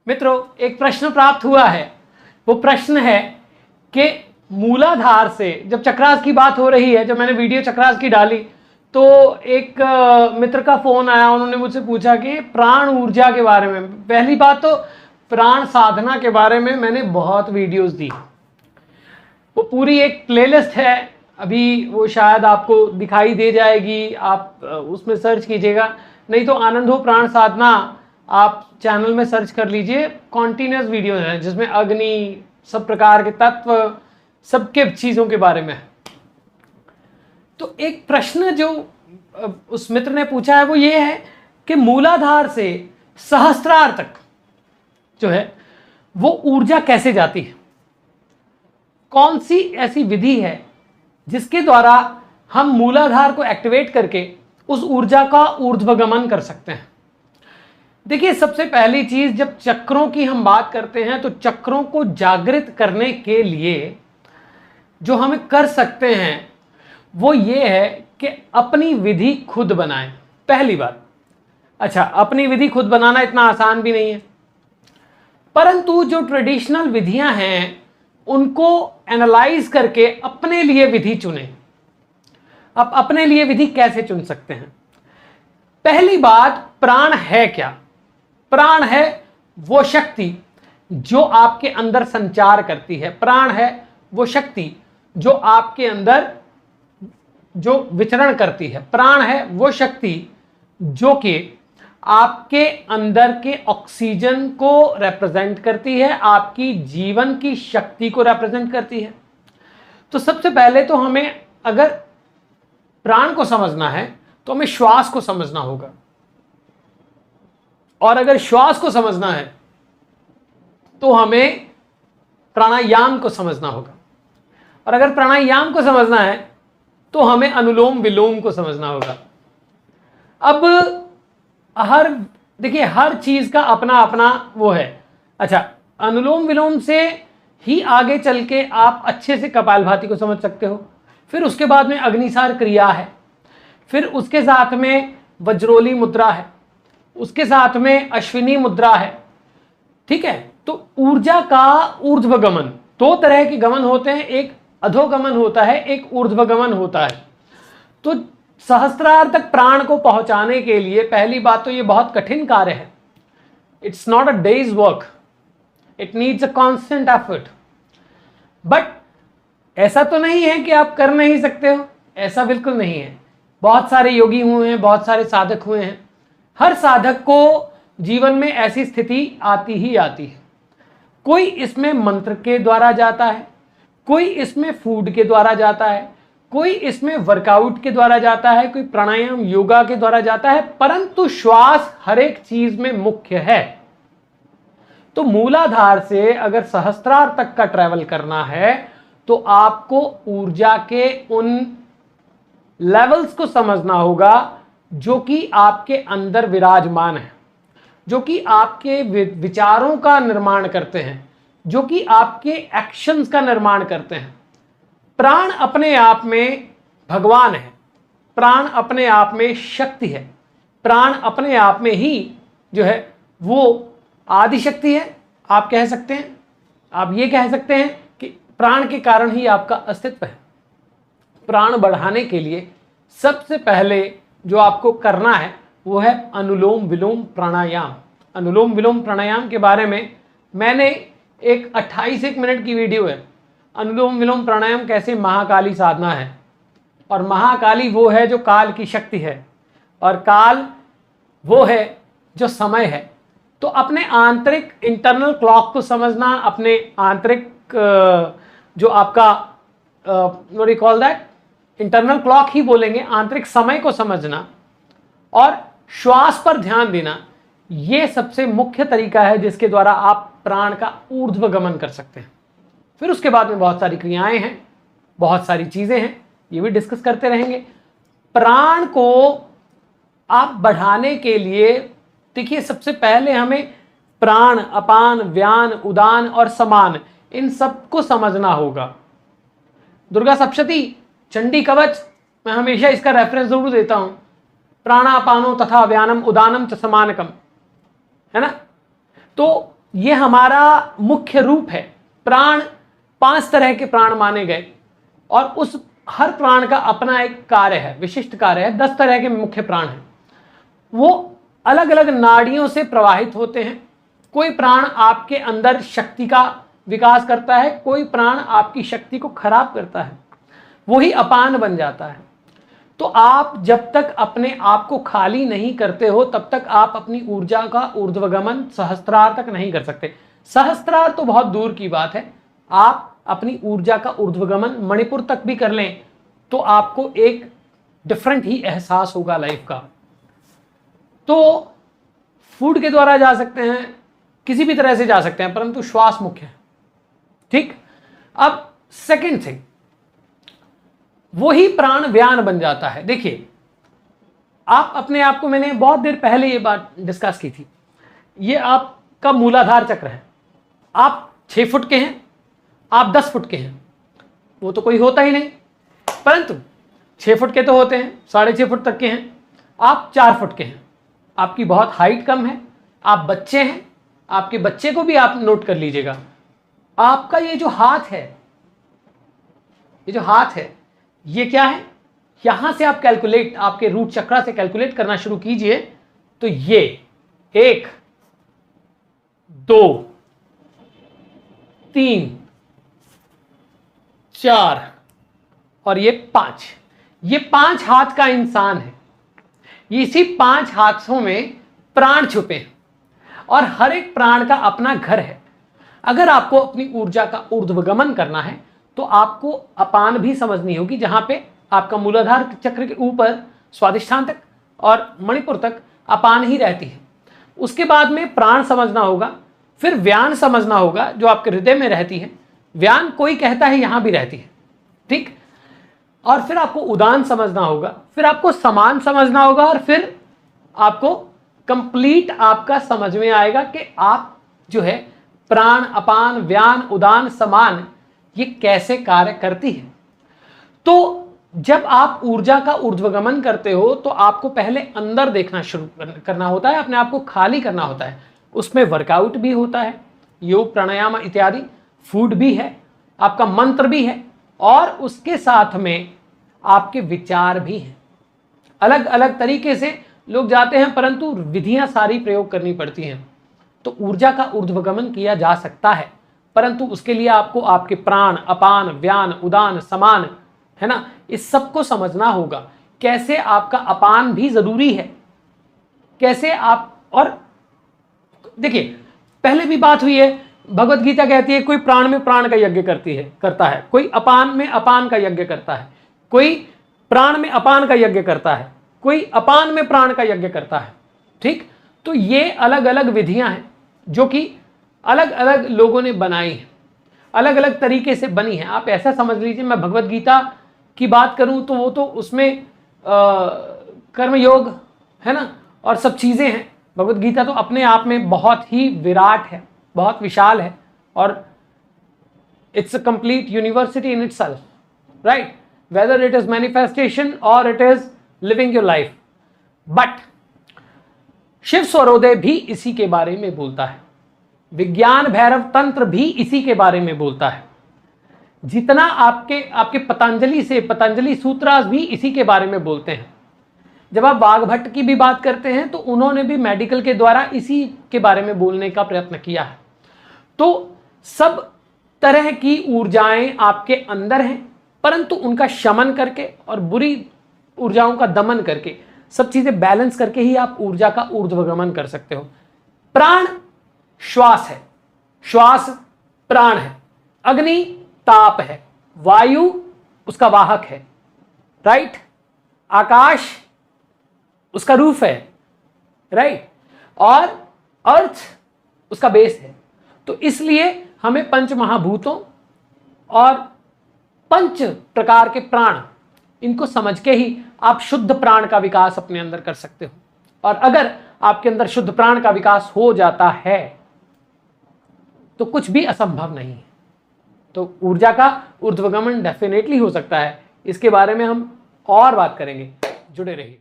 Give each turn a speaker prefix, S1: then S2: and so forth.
S1: मित्रों, एक प्रश्न प्राप्त हुआ है। वो प्रश्न है कि मूलाधार से, जब चक्रास की बात हो रही है, जब मैंने वीडियो चक्रास की डाली तो एक मित्र का फोन आया, उन्होंने मुझसे पूछा कि प्राण ऊर्जा के बारे में। पहली बात तो प्राण साधना के बारे में मैंने बहुत वीडियोस दी, वो पूरी एक प्लेलिस्ट है, अभी वो शायद आपको दिखाई दे जाएगी, आप उसमें सर्च कीजिएगा, नहीं तो आनंद हो प्राण साधना आप चैनल में सर्च कर लीजिए। कॉन्टिन्यूस वीडियो है जिसमें अग्नि, सब प्रकार के तत्व, सबके चीज़ों के बारे में है। तो एक प्रश्न जो उस मित्र ने पूछा है वो ये है कि मूलाधार से सहस्त्रार तक जो है वो ऊर्जा कैसे जाती है, कौन सी ऐसी विधि है जिसके द्वारा हम मूलाधार को एक्टिवेट करके उस ऊर्जा का ऊर्ध्वगमन कर सकते हैं। देखिए, सबसे पहली चीज, जब चक्रों की हम बात करते हैं तो चक्रों को जागृत करने के लिए जो हमें कर सकते हैं वो ये है कि अपनी विधि खुद बनाएं। पहली बात, अच्छा, अपनी विधि खुद बनाना इतना आसान भी नहीं है, परंतु जो ट्रेडिशनल विधियां हैं उनको एनालाइज करके अपने लिए विधि चुनें। अब अपने लिए विधि कैसे चुन सकते हैं? पहली बात, प्राण है क्या? प्राण है वो शक्ति जो आपके अंदर संचार करती है। प्राण है वो शक्ति जो आपके अंदर जो विचरण करती है। प्राण है वो शक्ति जो कि आपके अंदर के ऑक्सीजन को रिप्रेजेंट करती है, आपकी जीवन की शक्ति को रिप्रेजेंट करती है। तो सबसे पहले तो हमें अगर प्राण को समझना है तो हमें श्वास को समझना होगा, और अगर श्वास को समझना है तो हमें प्राणायाम को समझना होगा, और अगर प्राणायाम को समझना है तो हमें अनुलोम विलोम को समझना होगा। अब देखिए, हर चीज का अपना अपना वो है। अच्छा, अनुलोम विलोम से ही आगे चल के आप अच्छे से कपालभाति को समझ सकते हो। फिर उसके बाद में अग्निसार क्रिया है, फिर उसके साथ में वज्रोली मुद्रा है, उसके साथ में अश्विनी मुद्रा है। ठीक है, तो ऊर्जा का ऊर्ध्वगमन, दो तरह के गमन होते हैं, एक अधोगमन होता है, एक ऊर्ध्वगमन होता है। तो सहस्त्रार तक प्राण को पहुंचाने के लिए पहली बात तो ये बहुत कठिन कार्य है। It's not a days work, it needs a constant effort. But ऐसा तो नहीं है कि आप कर नहीं सकते हो, ऐसा बिल्कुल नहीं है। बहुत सारे योगी हुए हैं, बहुत सारे साधक हुए हैं। हर साधक को जीवन में ऐसी स्थिति आती ही आती है। कोई इसमें मंत्र के द्वारा जाता है, कोई इसमें फूड के द्वारा जाता है, कोई इसमें वर्कआउट के द्वारा जाता है, कोई प्राणायाम योगा के द्वारा जाता है, परंतु श्वास हर एक चीज में मुख्य है। तो मूलाधार से अगर सहस्त्रार तक का ट्रैवल करना है तो आपको ऊर्जा के उन लेवल्स को समझना होगा जो कि आपके अंदर विराजमान है, जो कि आपके विचारों का निर्माण करते हैं, जो कि आपके एक्शंस का निर्माण करते हैं। प्राण अपने आप में भगवान है, प्राण अपने आप में शक्ति है, प्राण अपने आप में ही जो है वो आदि शक्ति है। आप कह सकते हैं, आप ये कह सकते हैं कि प्राण के कारण ही आपका अस्तित्व है। प्राण बढ़ाने के लिए सबसे पहले जो आपको करना है वो है अनुलोम विलोम प्राणायाम। अनुलोम विलोम प्राणायाम के बारे में मैंने एक 28 मिनट की वीडियो है, अनुलोम विलोम प्राणायाम कैसे महाकाली साधना है। और महाकाली वो है जो काल की शक्ति है, और काल वो है जो समय है। तो अपने आंतरिक इंटरनल क्लॉक को समझना, अपने आंतरिक जो आपका what do you call that, internal clock ही बोलेंगे, आंतरिक समय को समझना और श्वास पर ध्यान देना, ये सबसे मुख्य तरीका है जिसके द्वारा आप प्राण का ऊर्ध्वगमन कर सकते हैं। फिर उसके बाद में बहुत सारी क्रियाएं हैं, बहुत सारी चीजें हैं, ये भी डिस्कस करते रहेंगे। प्राण को आप बढ़ाने के लिए देखिए, सबसे पहले हमें प्राण, अपान, व्यान, उदान और समान, इन सबको समझना होगा। दुर्गा सप्तशती, चंडी कवच, मैं हमेशा इसका रेफरेंस जरूर देता हूं, प्राणापानो तथा व्यानम उदानम च समानकम, है ना। तो ये हमारा मुख्य रूप है। प्राण 5 तरह के प्राण माने गए और उस हर प्राण का अपना एक कार्य है, विशिष्ट कार्य है। 10 तरह के मुख्य प्राण हैं, वो अलग अलग नाड़ियों से प्रवाहित होते हैं। कोई प्राण आपके अंदर शक्ति का विकास करता है, कोई प्राण आपकी शक्ति को खराब करता है, वही अपान बन जाता है। तो आप जब तक अपने आप को खाली नहीं करते हो तब तक आप अपनी ऊर्जा का ऊर्ध्वगमन सहस्त्रार तक नहीं कर सकते। सहस्त्रार तो बहुत दूर की बात है, आप अपनी ऊर्जा का ऊर्ध्वगमन मणिपुर तक भी कर लें तो आपको एक डिफरेंट ही एहसास होगा लाइफ का। तो फूड के द्वारा जा सकते हैं, किसी भी तरह से जा सकते हैं, परंतु श्वास मुख्य है। ठीक, अब सेकंड थिंग, वही प्राण व्यान बन जाता है। देखिए, आप अपने आप को, मैंने बहुत देर पहले ये बात डिस्कस की थी, ये आपका मूलाधार चक्र है। आप 6 फुट के हैं, आप 10 फुट के हैं, वो तो कोई होता ही नहीं, परंतु 6 फुट के तो होते हैं, 6.5 फुट तक के हैं, आप 4 फुट के हैं, आपकी बहुत हाइट कम है, आप बच्चे हैं, आपके बच्चे को भी आप नोट कर लीजिएगा। आपका ये जो हाथ है, ये जो हाथ है, ये क्या है, यहां से आप कैलकुलेट, आपके रूट चक्रा से कैलकुलेट करना शुरू कीजिए तो ये 1 2 3 4 और ये 5, ये 5 हाथ का इंसान है। इसी 5 हाथों में प्राण छुपे हैं और हर एक प्राण का अपना घर है। अगर आपको अपनी ऊर्जा का ऊर्ध्वगमन करना है तो आपको अपान भी समझनी होगी, जहां पे आपका मूलाधार चक्र के ऊपर स्वादिष्ठान तक और मणिपुर तक अपान ही रहती है। उसके बाद में प्राण समझना होगा, फिर व्यान समझना होगा जो आपके हृदय में रहती है। व्यान कोई कहता है यहां भी रहती है, ठीक, और फिर आपको उदान समझना होगा, फिर आपको समान समझना होगा और फिर आपको कंप्लीट आपका समझ में आएगा कि आप जो है प्राण, अपान, व्यान, उदान, समान ये कैसे कार्य करती है। तो जब आप ऊर्जा का ऊर्ध्वगमन करते हो तो आपको पहले अंदर देखना शुरू करना होता है, अपने आप को खाली करना होता है। उसमें वर्कआउट भी होता है, योग, प्राणायाम इत्यादि, फूड भी है, आपका मंत्र भी है और उसके साथ में आपके विचार भी हैं। अलग अलग तरीके से लोग जाते हैं, परंतु विधियां सारी प्रयोग करनी पड़ती हैं। तो ऊर्जा का ऊर्ध्वगमन किया जा सकता है, परंतु उसके लिए आपको आपके प्राण, अपान, व्यान, उदान, समान, है ना, इस सब को समझना होगा। कैसे आपका अपान भी जरूरी है, कैसे आप, और देखिए पहले भी बात हुई है, भगवत गीता कहती है कोई प्राण में प्राण का यज्ञ करता है, कोई अपान में अपान का यज्ञ करता है, कोई प्राण में अपान का यज्ञ करता है, कोई अपान में प्राण का यज्ञ करता है। ठीक, तो ये अलग अलग विधियां हैं जो कि अलग अलग लोगों ने बनाई हैं, अलग अलग तरीके से बनी है। आप ऐसा समझ लीजिए, मैं भगवत गीता की बात करूं तो वो तो उसमें कर्मयोग है ना, और सब चीज़ें हैं। भगवत गीता तो अपने आप में बहुत ही विराट है, बहुत विशाल है, और it's a complete university in itself, right, whether it is manifestation और it is living your life. But Shiv Swarodaya भी इसी के बारे में बोलता है, विज्ञान भैरव तंत्र भी इसी के बारे में बोलता है, जितना आपके पतंजलि सूत्रास भी इसी के बारे में बोलते हैं। जब आप वाघभट्ट की भी बात करते हैं तो उन्होंने भी मेडिकल के द्वारा इसी के बारे में बोलने का प्रयत्न किया है। तो सब तरह की ऊर्जाएं आपके अंदर हैं, परंतु उनका शमन करके और बुरी ऊर्जाओं का दमन करके, सब चीजें बैलेंस करके ही आप ऊर्जा का ऊर्ध्वगमन कर सकते हो। प्राण श्वास है, श्वास प्राण है, अग्नि ताप है, वायु उसका वाहक है, राइट, आकाश उसका रूफ है, राइट, और अर्थ उसका बेस है। तो इसलिए हमें पंच महाभूतों और 5 प्रकार के प्राण, इनको समझ के ही आप शुद्ध प्राण का विकास अपने अंदर कर सकते हो। और अगर आपके अंदर शुद्ध प्राण का विकास हो जाता है तो कुछ भी असंभव नहीं है। तो ऊर्जा का ऊर्ध्वगमन डेफिनेटली हो सकता है। इसके बारे में हम और बात करेंगे, जुड़े रहिए।